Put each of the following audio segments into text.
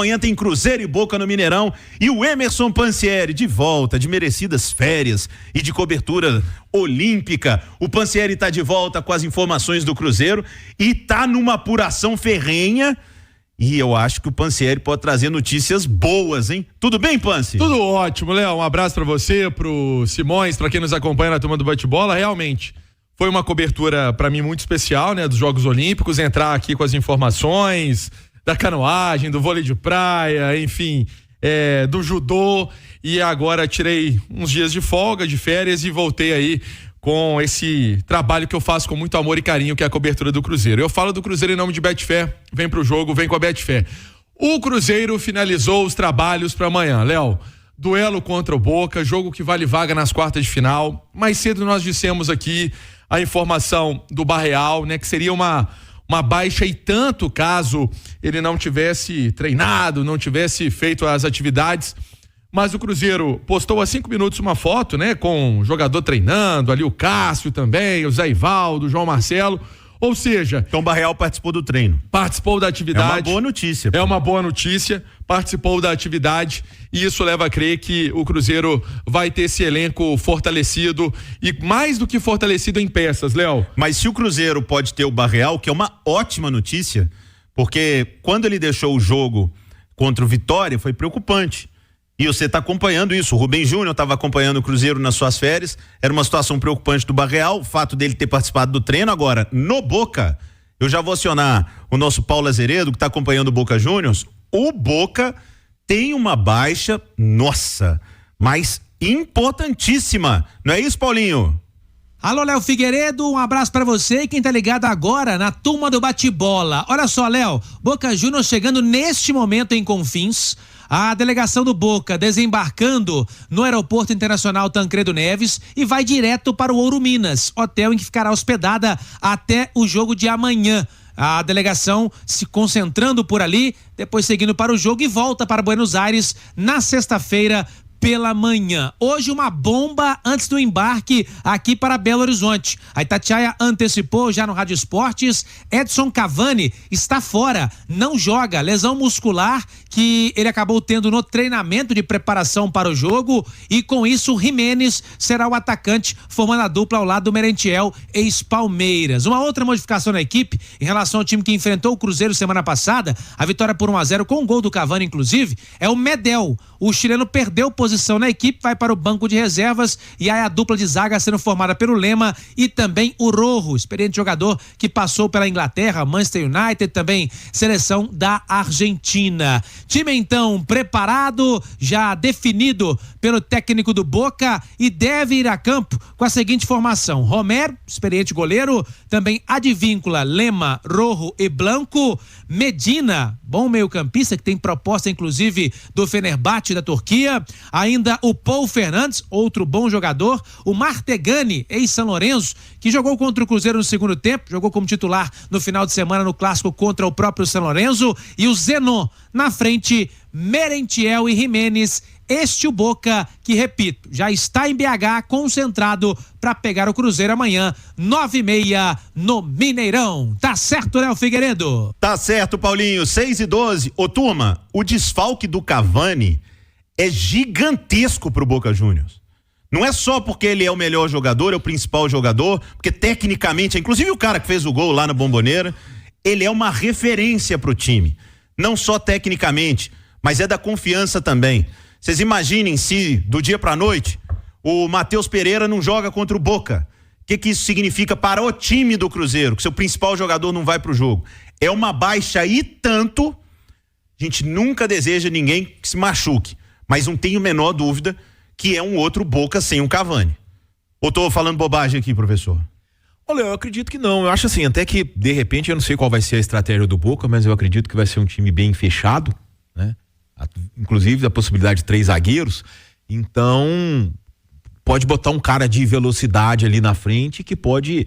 Amanhã tem Cruzeiro e Boca no Mineirão e o Emerson Pansieri de volta de merecidas férias e de cobertura olímpica. O Pansieri tá de volta com as informações do Cruzeiro e tá numa apuração ferrenha e eu acho que o Pansieri pode trazer notícias boas, hein? Tudo bem, Pansi? Tudo ótimo, Léo. Um abraço pra você, pro Simões, pra quem nos acompanha na turma do bate-bola. Realmente foi uma cobertura pra mim muito especial, né? Dos Jogos Olímpicos, entrar aqui com as informações da canoagem, do vôlei de praia, enfim, do judô, e agora tirei uns dias de folga, de férias e voltei aí com esse trabalho que eu faço com muito amor e carinho, que é a cobertura do Cruzeiro. Eu falo do Cruzeiro em nome de Betfair, vem pro jogo, vem com a Betfair. O Cruzeiro finalizou os trabalhos para amanhã, Léo. Duelo contra o Boca, jogo que vale vaga nas quartas de final. Mais cedo nós dissemos aqui a informação do Barreal, né, que seria uma baixa e tanto caso ele não tivesse treinado, não tivesse feito as atividades, mas o Cruzeiro postou há 5 minutos uma foto, né, com o jogador treinando, ali o Cássio também, o Zé Ivaldo, o João Marcelo, ou seja... Então o Barreal participou do treino. Participou da atividade. É uma boa notícia. É uma boa notícia, participou da atividade e isso leva a crer que o Cruzeiro vai ter esse elenco fortalecido e mais do que fortalecido em peças, Léo. Mas se o Cruzeiro pode ter o Barreal, que é uma ótima notícia, porque quando ele deixou o jogo contra o Vitória foi preocupante. E você está acompanhando isso. O Rubem Júnior estava acompanhando o Cruzeiro nas suas férias. Era uma situação preocupante do Barreal, o fato dele ter participado do treino. Agora, no Boca, eu já vou acionar o nosso Paulo Azeredo, que está acompanhando o Boca Juniors. O Boca tem uma baixa, nossa, mas importantíssima. Não é isso, Paulinho? Alô, Léo Figueiredo, um abraço pra você e quem tá ligado agora na turma do bate-bola. Olha só, Léo, Boca Juniors chegando neste momento em Confins, a delegação do Boca desembarcando no Aeroporto Internacional Tancredo Neves e vai direto para o Ouro Minas, hotel em que ficará hospedada até o jogo de amanhã. A delegação se concentrando por ali, depois seguindo para o jogo e volta para Buenos Aires na sexta-feira pela manhã. Hoje uma bomba antes do embarque aqui para Belo Horizonte. A Itatiaia antecipou já no Rádio Esportes, Edson Cavani está fora, não joga, lesão muscular que ele acabou tendo no treinamento de preparação para o jogo e com isso o Jimenez será o atacante formando a dupla ao lado do Merentiel, ex-Palmeiras. Uma outra modificação na equipe em relação ao time que enfrentou o Cruzeiro semana passada, a vitória por 1-0 com o gol do Cavani inclusive, é o Medel. O chileno perdeu posição na equipe, vai para o banco de reservas e aí a dupla de zaga sendo formada pelo Lema e também o Rojo, experiente jogador que passou pela Inglaterra, Manchester United, também seleção da Argentina. Time então preparado, já definido pelo técnico do Boca e deve ir a campo com a seguinte formação: Romero, experiente goleiro, também Advíncula, Lema, Rojo e Blanco, Medina, bom meio-campista que tem proposta inclusive do Fenerbahçe da Turquia, ainda o Paul Fernandes, outro bom jogador, o Martegani, ex-São Lourenço, que jogou contra o Cruzeiro no segundo tempo, jogou como titular no final de semana no clássico contra o próprio São Lourenço, e o Zenon, na frente, Merentiel e Jimenez. Este o Boca que, repito, já está em BH concentrado para pegar o Cruzeiro amanhã, 9h30 no Mineirão. Tá certo, Léo Figueiredo? Tá certo, Paulinho, 6h12. Ô, turma, o desfalque do Cavani é gigantesco pro Boca Juniors. Não é só porque ele é o melhor jogador, é o principal jogador, porque tecnicamente, inclusive o cara que fez o gol lá na Bombonera, ele é uma referência pro time. Não só tecnicamente, mas é da confiança também. Vocês imaginem se, do dia pra noite, o Matheus Pereira não joga contra o Boca. O que isso significa para o time do Cruzeiro? Que seu principal jogador não vai pro jogo. É uma baixa e tanto, a gente nunca deseja ninguém que se machuque, mas não tenho a menor dúvida que é um outro Boca sem um Cavani. Ou tô falando bobagem aqui, professor? Olha, eu acredito que não. Eu acho assim, até que de repente, eu não sei qual vai ser a estratégia do Boca, mas eu acredito que vai ser um time bem fechado, né? Inclusive a possibilidade de 3 zagueiros, então pode botar um cara de velocidade ali na frente que pode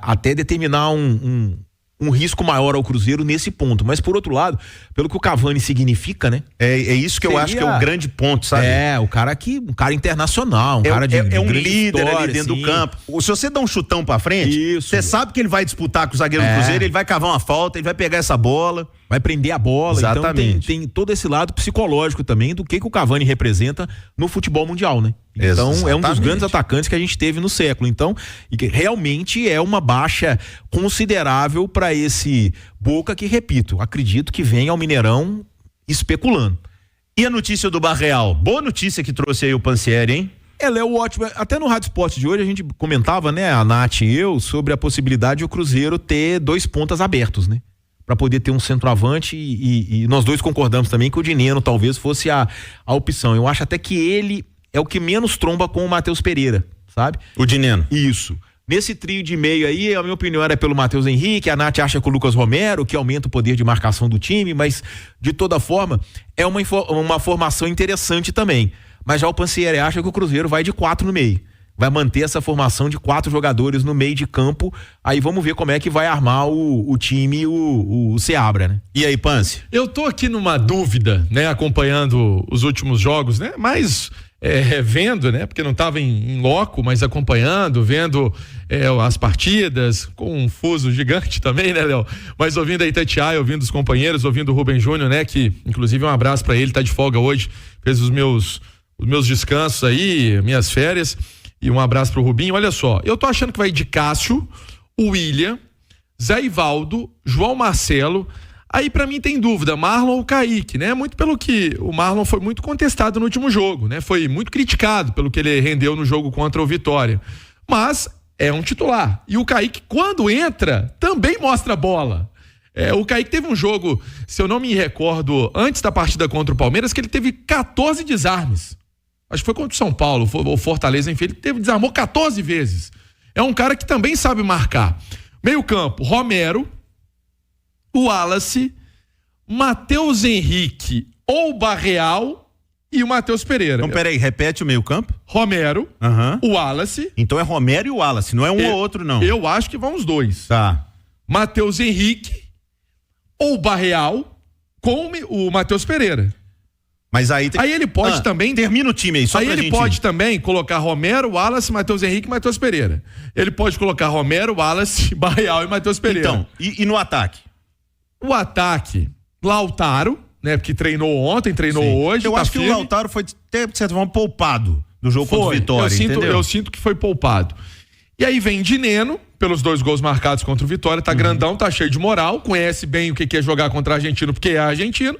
até determinar um risco maior ao Cruzeiro nesse ponto, mas por outro lado, pelo que o Cavani significa, né? É isso que eu acho que é o grande ponto, sabe? Um cara internacional, um cara de um grande líder história, ali dentro assim. do campo. Se você dá um chutão pra frente, você sabe que ele vai disputar com o zagueiro do Cruzeiro, ele vai cavar uma falta, ele vai pegar essa bola. vai prender a bola. Exatamente. Então tem todo esse lado psicológico também do que o Cavani representa no futebol mundial, né? Então é um dos grandes atacantes que a gente teve no século. Então, e que realmente é uma baixa considerável para esse Boca que, repito, acredito que vem ao Mineirão especulando. E a notícia do Barreal? Boa notícia que trouxe aí o Pansieri, hein? Ela é ótima. Até no Rádio Sport de hoje a gente comentava, né, a Nath e eu, sobre a possibilidade de o Cruzeiro ter 2 pontas abertos, né? Para poder ter um centroavante e nós dois concordamos também que o Dineno talvez fosse a opção. Eu acho até que ele é o que menos tromba com o Matheus Pereira, sabe? O Dineno. Isso. Nesse trio de meio aí, a minha opinião era pelo Matheus Henrique, a Nath acha que o Lucas Romero, que aumenta o poder de marcação do time, mas de toda forma é uma formação interessante também. Mas já o Pansieri acha que o Cruzeiro vai de 4 no meio. Vai manter essa formação de 4 jogadores no meio de campo. Aí vamos ver como é que vai armar o time, o Seabra, né? E aí, Pansi? Eu tô aqui numa dúvida, né? Acompanhando os últimos jogos, né? Mas vendo, né? Porque não tava em loco, mas acompanhando, vendo as partidas, com um fuso gigante também, né, Léo? Mas ouvindo a Itatiaia, ouvindo os companheiros, ouvindo o Rubem Júnior, né? Que inclusive um abraço pra ele, tá de folga hoje, fez os meus descansos aí, minhas férias. E um abraço pro Rubinho. Olha só, eu tô achando que vai de Cássio, o William, Zé Ivaldo, João Marcelo. Aí pra mim tem dúvida, Marlon ou Kaique, né? Muito pelo que o Marlon foi muito contestado no último jogo, né? Foi muito criticado pelo que ele rendeu no jogo contra o Vitória. Mas é um titular. E o Kaique, quando entra, também mostra bola. O Kaique teve um jogo, se eu não me recordo, antes da partida contra o Palmeiras, que ele teve 14 desarmes. Acho que foi contra o São Paulo, o Fortaleza, enfim, ele desarmou 14 vezes. É um cara que também sabe marcar. Meio campo, Romero, o Wallace, Matheus Henrique ou Barreal e o Matheus Pereira. Então, peraí, repete o meio campo. Romero, o Wallace. Então é Romero e o Wallace, não é um ou outro, não. Eu acho que vão os dois. Tá. Matheus Henrique ou Barreal com o Matheus Pereira. Mas aí ele pode também... Termina o time aí, só aí pra ele gente... pode também colocar Romero, Wallace, Matheus Henrique e Matheus Pereira. Ele pode colocar Romero, Wallace, Barreal e Matheus Pereira. Então, e no ataque? O ataque, Lautaro, né? Porque treinou ontem, treinou hoje. Eu acho que o Lautaro foi, até, de certa forma, poupado do jogo contra o Vitória, eu sinto que foi poupado. E aí vem Dineno, pelos 2 gols marcados contra o Vitória, tá grandão, tá cheio de moral, conhece bem o que é jogar contra argentino, porque é argentino.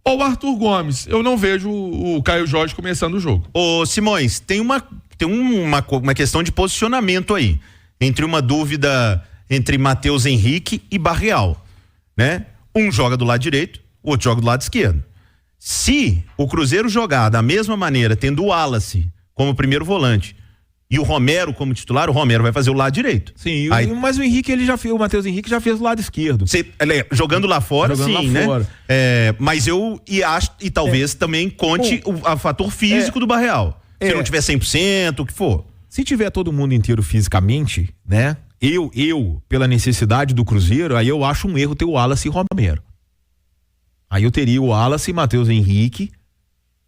Ou Arthur Gomes. Eu não vejo o Caio Jorge começando o jogo. Ô Simões, tem uma questão de posicionamento aí, entre uma dúvida entre Matheus Henrique e Barreal, né? Um joga do lado direito, o outro joga do lado esquerdo. Se o Cruzeiro jogar da mesma maneira, tendo o Wallace como primeiro volante e o Romero como titular, o Romero vai fazer o lado direito. Sim, mas o Henrique, o Matheus Henrique já fez o lado esquerdo. Jogando lá fora, jogando sim, lá né? fora. Mas eu acho, e talvez também conte o fator físico do Barreal. Se não tiver 100%, o que for. Se tiver todo mundo inteiro fisicamente, né? Eu, pela necessidade do Cruzeiro, aí eu acho um erro ter o Wallace e Romero. Aí eu teria o Wallace, Matheus Henrique,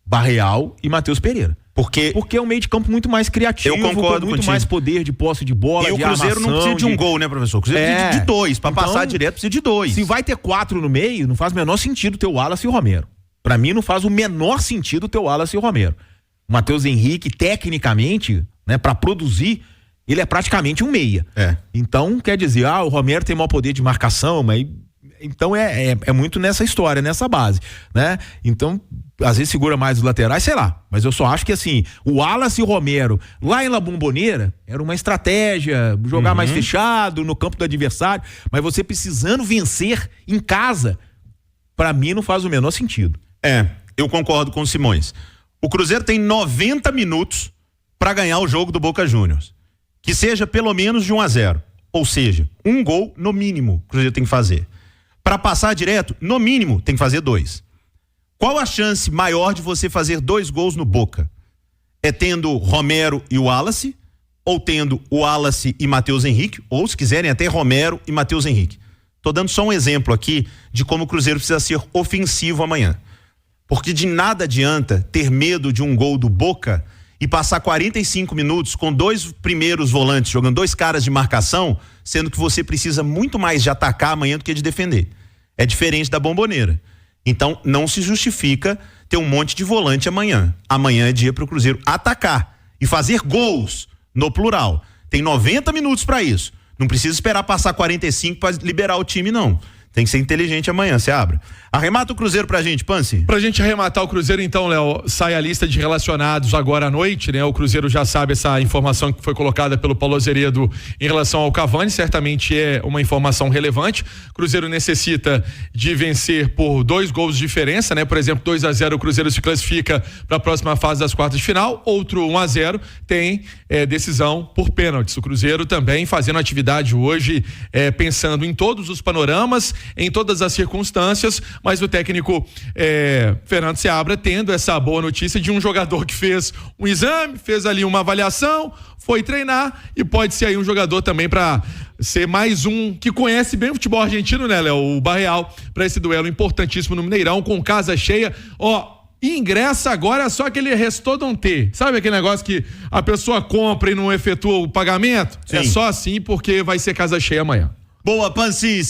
Barreal e Matheus Pereira. Porque é um meio de campo muito mais criativo, eu concordo com muito contigo. mais poder de posse de bola, e o Cruzeiro não precisa de um gol, né, professor? O Cruzeiro precisa de 2, pra passar direto precisa de 2. Se vai ter 4 no meio, não faz o menor sentido ter o Wallace e o Romero. Pra mim não faz o menor sentido ter o Wallace e o Romero. O Matheus Henrique, tecnicamente, né, pra produzir, ele é praticamente um meia. Então, quer dizer, o Romero tem maior poder de marcação, mas... Então é muito nessa história, nessa base, né? Então, às vezes segura mais os laterais, sei lá. Mas eu só acho que assim, o Wallace e o Romero lá em La Bombonera era uma estratégia, jogar mais fechado no campo do adversário, mas você precisando vencer em casa, pra mim não faz o menor sentido. Eu concordo com o Simões. O Cruzeiro tem 90 minutos pra ganhar o jogo do Boca Juniors. Que seja pelo menos de 1-0. Ou seja, um gol no mínimo o Cruzeiro tem que fazer. Para passar direto, no mínimo, tem que fazer 2. Qual a chance maior de você fazer 2 gols no Boca? É tendo Romero e Wallace, ou tendo o Wallace e Matheus Henrique, ou se quiserem até Romero e Matheus Henrique. Tô dando só um exemplo aqui de como o Cruzeiro precisa ser ofensivo amanhã. Porque de nada adianta ter medo de um gol do Boca e passar 45 minutos com 2 primeiros volantes, jogando 2 caras de marcação, sendo que você precisa muito mais de atacar amanhã do que de defender. É diferente da Bomboneira. Então, não se justifica ter um monte de volante amanhã. Amanhã é dia para o Cruzeiro atacar e fazer gols, no plural. Tem 90 minutos para isso. Não precisa esperar passar 45 para liberar o time, não. Tem que ser inteligente amanhã, você abre. Arremata o Cruzeiro pra gente, Pansi. Pra gente arrematar o Cruzeiro, então, Léo, sai a lista de relacionados agora à noite, né? O Cruzeiro já sabe essa informação que foi colocada pelo Paulo Azeredo em relação ao Cavani, certamente é uma informação relevante. O Cruzeiro necessita de vencer por 2 gols de diferença, né? Por exemplo, 2-0 o Cruzeiro se classifica para a próxima fase das quartas de final, outro 1-0 tem decisão por pênaltis. O Cruzeiro também fazendo atividade hoje, pensando em todos os panoramas, em todas as circunstâncias, mas o técnico Fernando Seabra tendo essa boa notícia de um jogador que fez um exame, fez ali uma avaliação, foi treinar e pode ser aí um jogador também para ser mais um que conhece bem o futebol argentino, né, Léo? O Barreal, para esse duelo importantíssimo no Mineirão, com casa cheia. Ingressa agora é só aquele restodonte. Sabe aquele negócio que a pessoa compra e não efetua o pagamento? Sim. É só assim porque vai ser casa cheia amanhã. Boa, Pansi.